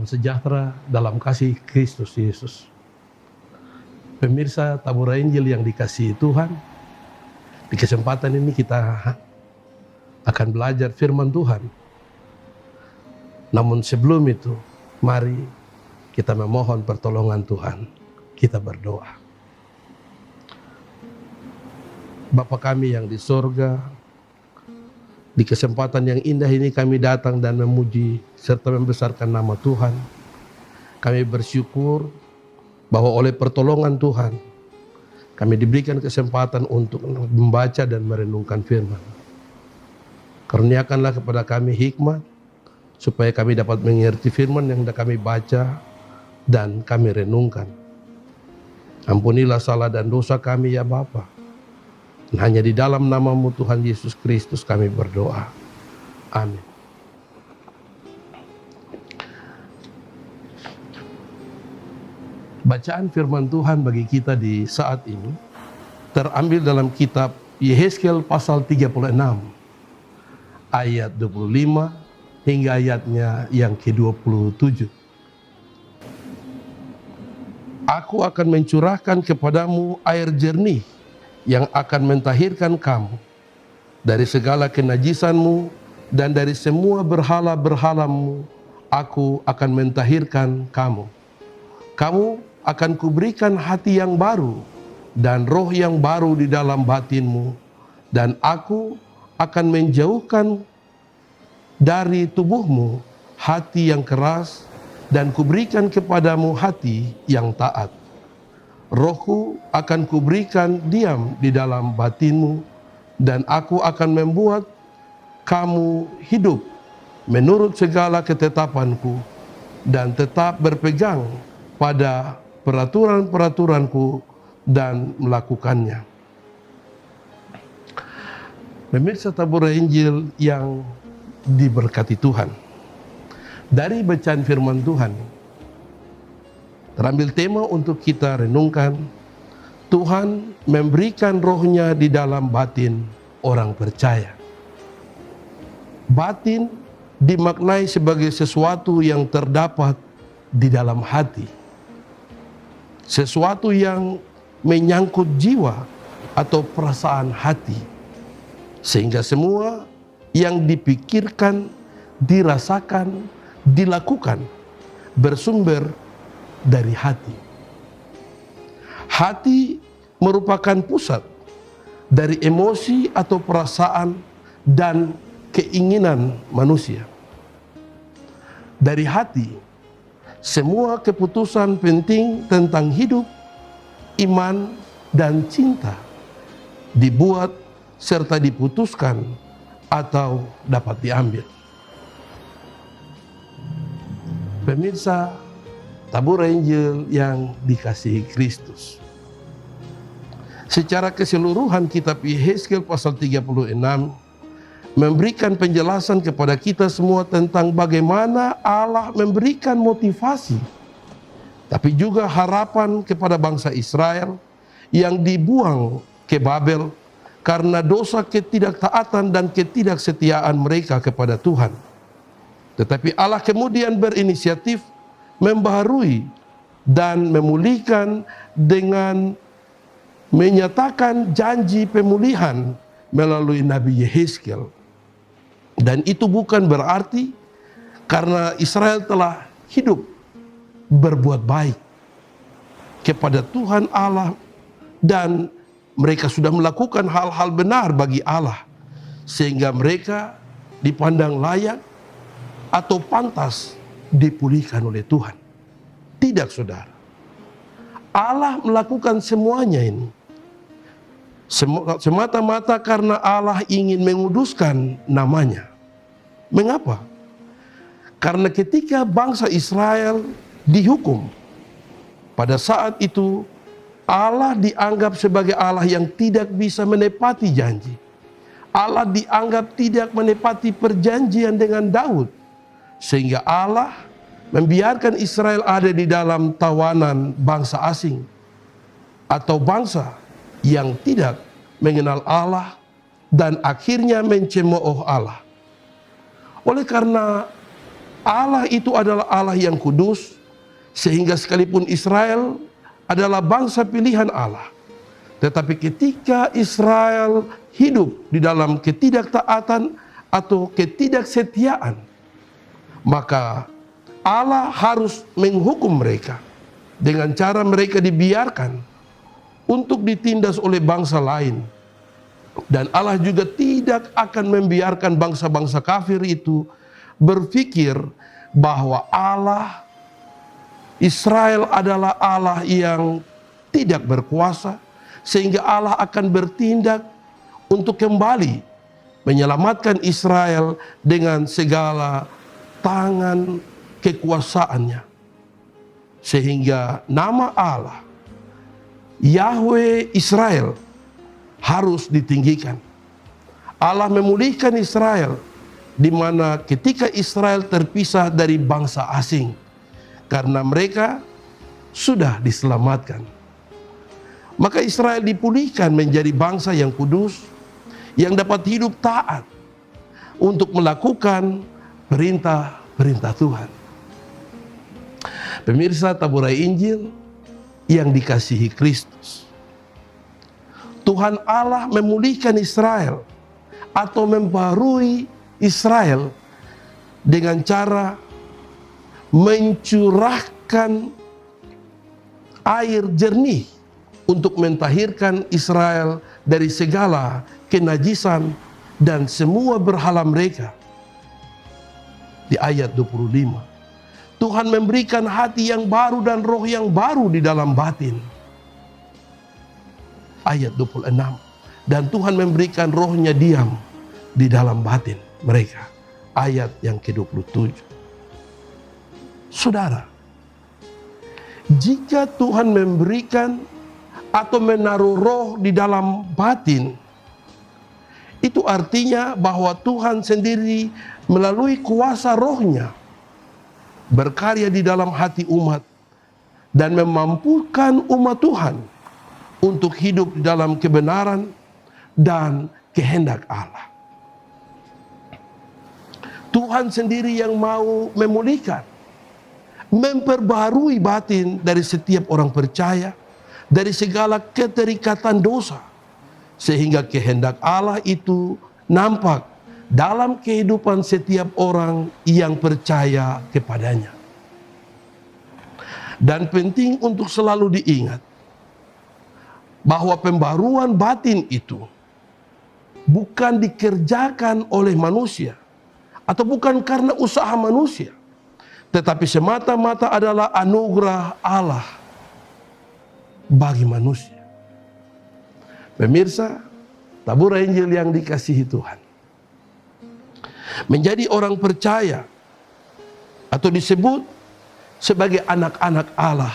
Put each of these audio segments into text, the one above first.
sejahtera dalam kasih Kristus Yesus. Pemirsa Tabur Injil yang dikasihi Tuhan, di kesempatan ini kita akan belajar firman Tuhan. Namun sebelum itu, mari kita memohon pertolongan Tuhan. Kita berdoa. Bapa kami yang di sorga, di kesempatan yang indah ini kami datang dan memuji serta membesarkan nama Tuhan. Kami bersyukur bahwa oleh pertolongan Tuhan, kami diberikan kesempatan untuk membaca dan merenungkan firman. Karuniakanlah kepada kami hikmat, supaya kami dapat mengerti firman yang kami baca dan kami renungkan. Ampunilah salah dan dosa kami ya Bapa. Hanya di dalam nama-Mu Tuhan Yesus Kristus kami berdoa. Amin. Bacaan firman Tuhan bagi kita di saat ini terambil dalam kitab Yehezkiel pasal 36 ayat 25 hingga ayatnya yang ke-27. Aku akan mencurahkan kepadamu air jernih yang akan mentahirkan kamu dari segala kenajisanmu, dan dari semua berhala-berhalamu aku akan mentahirkan kamu. Kamu akan kuberikan hati yang baru dan roh yang baru di dalam batinmu, dan aku akan menjauhkan dari tubuhmu hati yang keras, dan kuberikan kepadamu hati yang taat. Rohku akan kuberikan diam di dalam batinmu, dan aku akan membuat kamu hidup menurut segala ketetapanku, dan tetap berpegang pada peraturan-peraturanku dan melakukannya. Pemirsa Tabur Injil yang diberkati Tuhan, dari bacaan firman Tuhan terambil tema untuk kita renungkan. Tuhan memberikan rohnya di dalam batin orang percaya. Batin dimaknai sebagai sesuatu yang terdapat di dalam hati, sesuatu yang menyangkut jiwa atau perasaan hati, sehingga semua yang dipikirkan, dirasakan, dilakukan bersumber dari hati. Hati merupakan pusat dari emosi atau perasaan dan keinginan manusia. Dari hati, semua keputusan penting tentang hidup, iman, dan cinta dibuat serta diputuskan atau dapat diambil. Pemirsa Tabur Injil yang dikasihi Kristus, secara keseluruhan kitab Yehezkiel pasal 36 memberikan penjelasan kepada kita semua tentang bagaimana Allah memberikan motivasi, tapi juga harapan kepada bangsa Israel yang dibuang ke Babel karena dosa ketidaktaatan dan ketidaksetiaan mereka kepada Tuhan. Tetapi Allah kemudian berinisiatif membaharui dan memulihkan dengan menyatakan janji pemulihan melalui Nabi Yehezkiel. Dan itu bukan berarti karena Israel telah hidup berbuat baik kepada Tuhan Allah dan mereka sudah melakukan hal-hal benar bagi Allah sehingga mereka dipandang layak atau pantas dipulihkan oleh Tuhan. Tidak, saudara. Allah melakukan semuanya ini semata-mata karena Allah ingin menguduskan namanya. Mengapa? Karena ketika bangsa Israel dihukum, pada saat itu Allah dianggap sebagai Allah yang tidak bisa menepati janji. Allah dianggap tidak menepati perjanjian dengan Daud, sehingga Allah membiarkan Israel ada di dalam tawanan bangsa asing atau bangsa yang tidak mengenal Allah dan akhirnya mencemooh Allah. Oleh karena Allah itu adalah Allah yang kudus, sehingga sekalipun Israel adalah bangsa pilihan Allah, tetapi ketika Israel hidup di dalam ketidaktaatan atau ketidaksetiaan, maka Allah harus menghukum mereka dengan cara mereka dibiarkan untuk ditindas oleh bangsa lain. Dan Allah juga tidak akan membiarkan bangsa-bangsa kafir itu berpikir bahwa Allah Israel adalah Allah yang tidak berkuasa, sehingga Allah akan bertindak untuk kembali menyelamatkan Israel dengan segala tangan kekuasaannya. Sehingga nama Allah Yahweh Israel harus ditinggikan. Allah memulihkan Israel, di mana ketika Israel terpisah dari bangsa asing, karena mereka sudah diselamatkan, maka Israel dipulihkan menjadi bangsa yang kudus, yang dapat hidup taat untuk melakukan perintah-perintah Tuhan. Pemirsa Taburai Injil yang dikasihi Kristus, Tuhan Allah memulihkan Israel atau membarui Israel dengan cara mencurahkan air jernih untuk mentahirkan Israel dari segala kenajisan dan semua berhala mereka. Di ayat 25, Tuhan memberikan hati yang baru dan roh yang baru di dalam batin. Ayat 26, dan Tuhan memberikan rohnya diam di dalam batin mereka. Ayat yang ke-27. Saudara, jika Tuhan memberikan atau menaruh roh di dalam batin, itu artinya bahwa Tuhan sendiri melalui kuasa rohnya berkarya di dalam hati umat dan memampukan umat Tuhan untuk hidup di dalam kebenaran dan kehendak Allah. Tuhan sendiri yang mau memulihkan, memperbarui batin dari setiap orang percaya, dari segala keterikatan dosa, sehingga kehendak Allah itu nampak dalam kehidupan setiap orang yang percaya kepadanya. Dan penting untuk selalu diingat bahwa pembaruan batin itu bukan dikerjakan oleh manusia atau bukan karena usaha manusia, tetapi semata-mata adalah anugerah Allah bagi manusia. Pemirsa Taburai Injil yang dikasihi Tuhan, menjadi orang percaya atau disebut sebagai anak-anak Allah,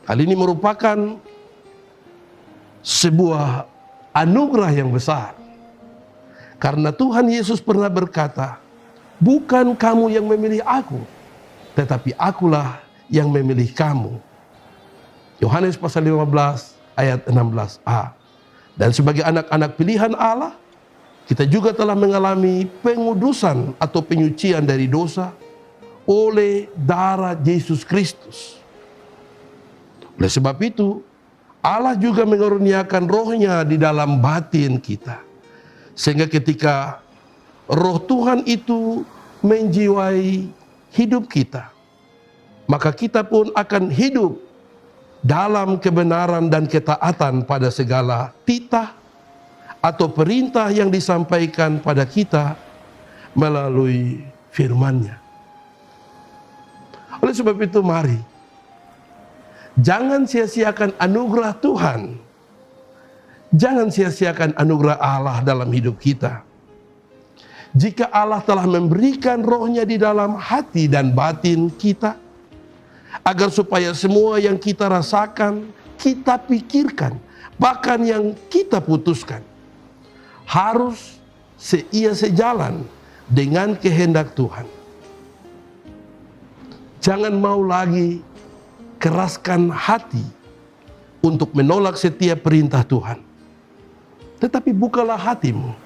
hal ini merupakan sebuah anugerah yang besar. Karena Tuhan Yesus pernah berkata, bukan kamu yang memilih aku, tetapi akulah yang memilih kamu. Yohanes pasal 15 ayat 16a. Dan sebagai anak-anak pilihan Allah, kita juga telah mengalami pengudusan atau penyucian dari dosa oleh darah Yesus Kristus. Oleh sebab itu, Allah juga mengaruniakan rohnya di dalam batin kita. Sehingga ketika roh Tuhan itu menjiwai hidup kita, maka kita pun akan hidup dalam kebenaran dan ketaatan pada segala titah atau perintah yang disampaikan pada kita melalui firman-Nya. Oleh sebab itu, mari jangan sia-siakan anugerah Tuhan. Jangan sia-siakan anugerah Allah dalam hidup kita. Jika Allah telah memberikan rohnya di dalam hati dan batin kita, agar supaya semua yang kita rasakan, kita pikirkan, bahkan yang kita putuskan, harus sejalan dengan kehendak Tuhan. Jangan mau lagi keraskan hati untuk menolak setiap perintah Tuhan. Tetapi bukalah hatimu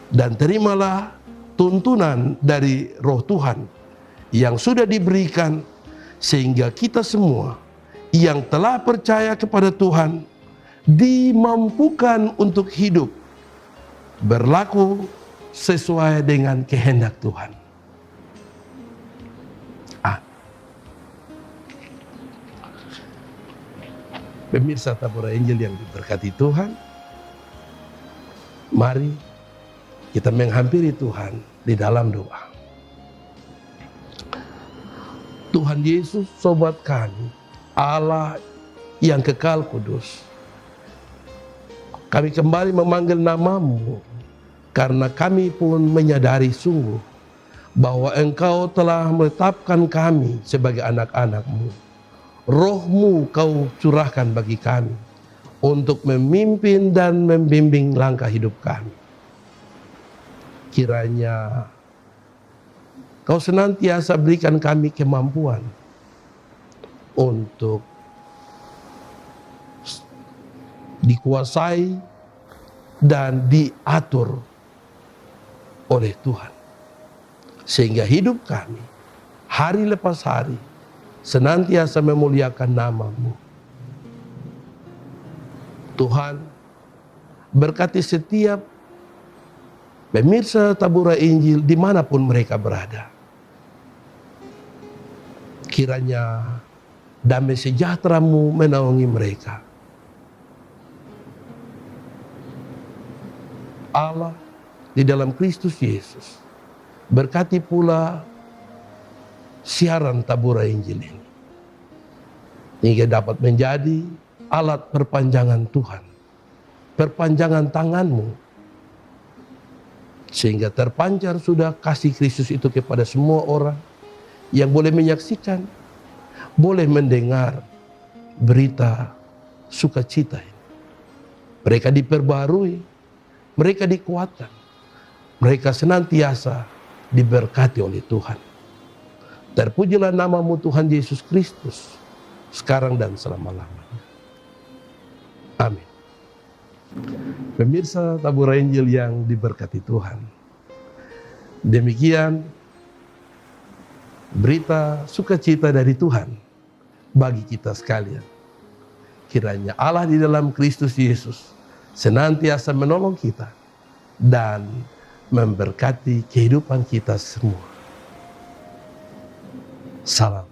dan terimalah tuntunan dari Roh Tuhan yang sudah diberikan, sehingga kita semua yang telah percaya kepada Tuhan dimampukan untuk hidup berlaku sesuai dengan kehendak Tuhan. Pemirsa Tabur Angel yang diberkati Tuhan, mari kita menghampiri Tuhan di dalam doa. Tuhan Yesus, sobat kami, Allah yang kekal kudus, kami kembali memanggil namamu karena kami pun menyadari sungguh bahwa Engkau telah menetapkan kami sebagai anak-anak-Mu. Roh-Mu Kau curahkan bagi kami untuk memimpin dan membimbing langkah hidup kami. Kiranya Kau senantiasa berikan kami kemampuan untuk dikuasai dan diatur oleh Tuhan, sehingga hidup kami hari lepas hari senantiasa memuliakan nama-Mu. Tuhan, berkati setiap pemirsa Tabura Injil dimanapun mereka berada. Kiranya damai sejahtera-Mu menaungi mereka. Allah di dalam Kristus Yesus, berkati pula siaran Tabura Injil ini, hingga dapat menjadi alat perpanjangan Tuhan, perpanjangan tangan-Mu, sehingga terpancar sudah kasih Kristus itu kepada semua orang yang boleh menyaksikan, boleh mendengar berita sukacita ini. Mereka diperbarui, mereka dikuatkan, mereka senantiasa diberkati oleh Tuhan. Terpujilah nama-Mu Tuhan Yesus Kristus, sekarang dan selama-lamanya. Amin. Pemirsa Tabur Injil yang diberkati Tuhan, demikian berita sukacita dari Tuhan bagi kita sekalian. Kiranya Allah di dalam Kristus Yesus senantiasa menolong kita dan memberkati kehidupan kita semua. Salam.